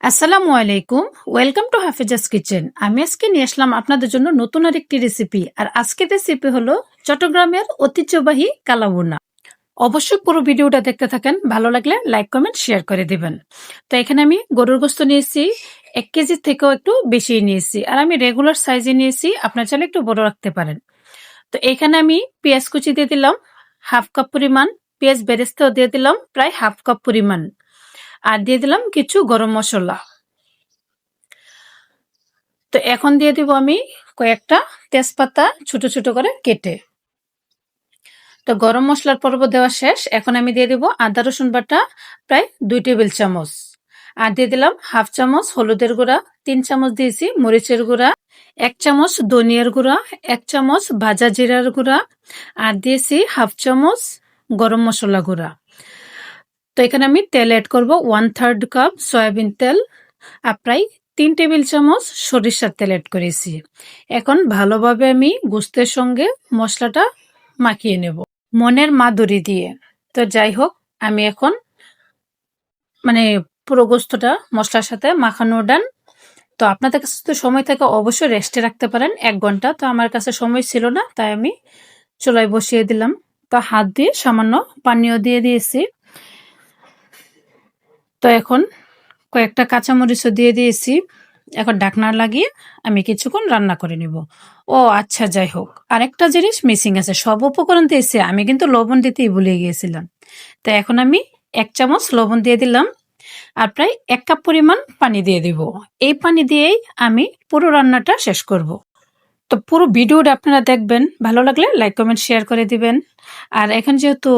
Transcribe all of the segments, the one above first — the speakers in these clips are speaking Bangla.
আসসালামু আলাইকুম। Welcome to Hafiza's kitchen. আমি আজকে নিয়ে আসলাম আপনাদের জন্য নতুন আরেকটি রেসিপি। আর আজকের রেসিপি হলো চট্টগ্রামের ঐতিহ্যবাহী কালাভুনা। অবশ্যই পুরো ভিডিওটা দেখতে থাকেন, ভালো লাগলে লাইক কমেন্ট শেয়ার করে দিবেন। তো এখানে আমি গরুর গোস্ত নিয়েছি 1 কেজি থেকেও একটু বেশি নিয়েছি, আর আমি রেগুলার সাইজে নিয়েছি, আপনার চাইলে একটু বড় রাখতে পারেন। তো এখানে আমি পেঁয়াজ কুচি দিয়ে দিলাম হাফ কাপ পরিমাণ, পেঁয়াজ বেরেস্তাও দিয়ে দিলাম প্রায় হাফ কাপ পরিমাণ, আর দিয়ে দিলাম কিছু গরম মশলা। তো এখন দিয়ে দিব আমি কয়েকটা তেজপাতা ছোট ছোট করে কেটে। তো গরম মশলার পর্ব দেওয়া শেষ। এখন আমি দিয়ে দিব আদা রসুন বাটা প্রায় 2 টেবিল চামচ, আর দিয়ে দিলাম হাফ চামচ হলুদের গুঁড়া, 3 চামচ দিয়েছি মরিচের গুঁড়া, 1 চামচ ধনিয়ার গুঁড়া, 1 চামচ ভাজা জিরার গুঁড়া, আর দিয়েছি হাফ চামচ গরম মশলা গুঁড়া। তো এখানে আমি তেল অ্যাড করব 1/3 কাপ সয়াবিন তেল, আর প্রায় 3 টেবিল চামচ সরিষার তেল অ্যাড করেছি। এখন ভালোভাবে আমি গোস্তের সঙ্গে মশলাটা মাখিয়ে নেব মনের মাধুরী দিয়ে। তো যাই হোক, আমি এখন মানে পুরো গোস্তটা মশলার সাথে মাখানো ডান। তো আপনাদের কাছে তো সময় থাকে, অবশ্যই রেস্টে রাখতে পারেন 1 ঘন্টা। তো আমার কাছে সময় ছিল না, তাই আমি চুলায় বসিয়ে দিলাম। তো হাত দিয়ে সামান্য পানিও দিয়ে দিয়েছি। তো এখন কয়েকটা কাঁচামরিচও দিয়ে দিয়েছি। এখন ঢাকনা লাগিয়ে আমি কিছুক্ষণ রান্না করে নিব। ও আচ্ছা, যাই হোক, আরেকটা জিনিস মিসিং আছে। সব উপকরণ দিয়েছি, আমি কিন্তু লবণ দিতেই ভুলে গিয়েছিলাম। তো এখন আমি 1 চামচ লবণ দিয়ে দিলাম, আর প্রায় 1 কাপ পরিমাণ পানি দিয়ে দিব। এই পানি দিয়েই আমি পুরো রান্নাটা শেষ করব। তো পুরো ভিডিওটা আপনারা দেখবেন, ভালো লাগলে লাইক কমেন্ট শেয়ার করে দিবেন। আর এখন যেহেতু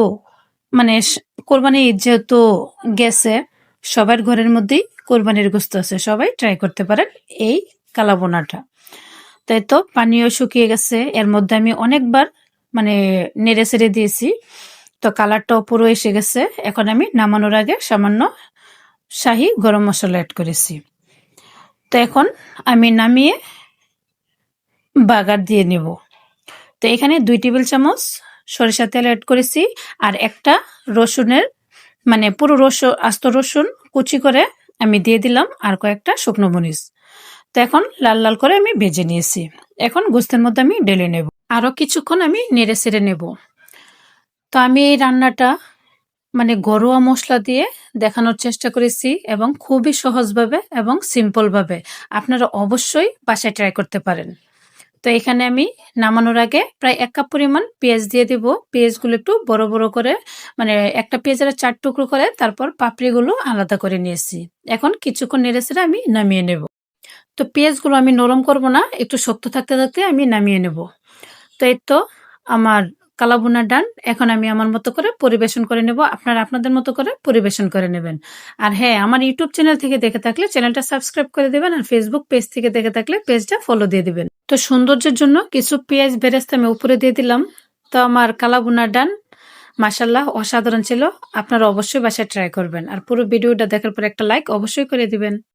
মানে কোরবানি ঈদ যেহেতু গেছে, সবার ঘরের মধ্যেই কোরবানির গোস্ত আছে, সবাই ট্রাই করতে পারেন এই কালাবোনাটা। তাই তো পানিও শুকিয়ে গেছে, এর মধ্যে আমি অনেকবার নেড়ে ছেড়ে দিয়েছি। তো কালারটাও পুরো এসে গেছে। এখন আমি নামানোর আগে সামান্য শাহি গরম মশলা অ্যাড করেছি। তো এখন আমি নামিয়ে বাগার দিয়ে নেব। তো এখানে 2 টেবিল চামচ সরিষার তেল অ্যাড করেছি, আর একটা রসুনের পুরো আস্ত রসুন কুচি করে আমি দিয়ে দিলাম, আর কয়েকটা শুকনো মরিচ। তো এখন লাল লাল করে আমি ভেজে নিয়েছি। এখন গোস্তের মধ্যে আমি ঢেলে নেব, আরো কিছুক্ষণ আমি নেড়ে ছেড়ে নেব। তো আমি এই রান্নাটা ঘরোয়া মশলা দিয়ে দেখানোর চেষ্টা করেছি, এবং খুবই সহজভাবে এবং সিম্পলভাবে। আপনারা অবশ্যই বাসায় ট্রাই করতে পারেন। তো এখানে আমি নামানোর আগে প্রায় 1 কাপ পরিমাণ পেঁয়াজ দিয়ে দিব। পেঁয়াজগুলো একটু বড় বড় করে, একটা পেঁয়াজের 4 টুকরো করে, তারপর পাপড়িগুলো আলাদা করে নিয়েছি। এখন কিছুক্ষণ নেড়ে ছেড়ে আমি নামিয়ে নেব। তো পেঁয়াজগুলো আমি নরম করব না, একটু শক্ত থাকতে থাকতে আমি নামিয়ে নেব। তো এই তো আমার কালাভুনা ডান। এখন আমি আমার মতো করে পরিবেশন করে নেব, আপনারা আপনাদের মতো করে পরিবেশন করে নেবেন। আর হ্যাঁ, আমার ইউটিউব চ্যানেল থেকে দেখে থাকলে চ্যানেলটা সাবস্ক্রাইব করে দেবেন, আর ফেসবুক পেজ থেকে দেখে থাকলে পেজটা ফলো দিয়ে দিবেন। তো সৌন্দর্যের জন্য কিছু পেঁয়াজ বেরেস্তা আমি উপরে দিয়ে দিলাম। তো আমার কালাভুনা ডান। মাশাআল্লাহ, অসাধারণ ছিল। আপনারা অবশ্যই বাসায় ট্রাই করবেন, আর পুরো ভিডিওটা দেখার পর একটা লাইক অবশ্যই করে দিবেন।